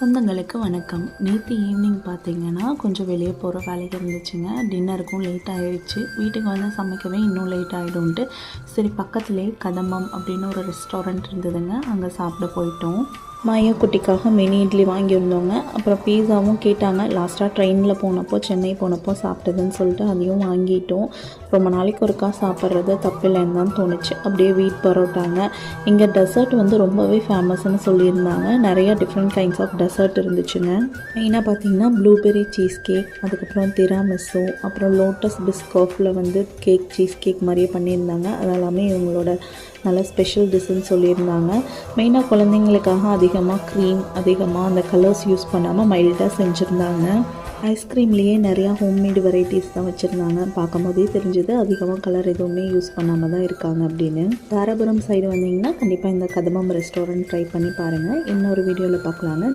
சொந்தங்களுக்கு வணக்கம். நேற்று ஈவினிங் பார்த்தீங்கன்னா கொஞ்சம் வெளியே போகிற வேலைகள் இருந்துச்சுங்க. டின்னருக்கும் லேட் ஆகிடுச்சு. வீட்டுக்கு வந்து சமைக்கவே இன்னும் லேட் ஆகிடும்ன்ட்டு சரி பக்கத்துலேயே கதம்பம் அப்படின்னு ஒரு ரெஸ்டாரண்ட் இருந்ததுங்க. அங்கே சாப்பிட போயிட்டோம். மையா குட்டிக்காக மினி இட்லி வாங்கியிருந்தோங்க. அப்புறம் பீஸாவும் கேட்டாங்க. லாஸ்ட்டாக ட்ரெயினில் போனப்போ சென்னை போனப்போ சாப்பிட்டதுன்னு சொல்லிட்டு அதையும் வாங்கிட்டோம். ரொம்ப நாளைக்கு ஒருக்கா சாப்பிட்றது தப்பில்லைன்னு தான் தோணுச்சு. அப்படியே வீட் பரோட்டாங்க. இங்கே டெசர்ட் வந்து ரொம்பவே ஃபேமஸ்ன்னு சொல்லியிருந்தாங்க. நிறையா டிஃப்ரெண்ட் கைண்ட்ஸ் ஆஃப் டெசர்ட் இருந்துச்சுங்க. மெயினாக பார்த்தீங்கன்னா ப்ளூபெர்ரி சீஸ் கேக், அதுக்கப்புறம் திராமிசு, அப்புறம் லோட்டஸ் பிஸ்காஃபில் வந்து கேக் சீஸ் கேக் மாதிரியே பண்ணியிருந்தாங்க. அதெல்லாமே இவங்களோட நல்ல ஸ்பெஷல் டிஷ்ஷுன்னு சொல்லியிருந்தாங்க. மெயினாக குழந்தைங்களுக்காக அதிகமாக க்ரீம், அதிகமாக அந்த கலர்ஸ் யூஸ் பண்ணாமல் மைல்டாக செஞ்சுருந்தாங்க. ஐஸ்கிரீம்லேயே நிறையா ஹோம்மேடு வெரைட்டிஸ் தான் வச்சுருந்தாங்க. பார்க்கும்போதே தெரிஞ்சது அதிகமாக கலர் எதுவுமே யூஸ் பண்ணாமல் தான் இருக்காங்க அப்படின்னு. தாராபுரம் சைடு வந்தீங்கன்னா கண்டிப்பாக இந்த கதம்பம் ரெஸ்டாரண்ட் ட்ரை பண்ணி பாருங்கள். இன்னொரு வீடியோவில் பார்க்கலாங்க.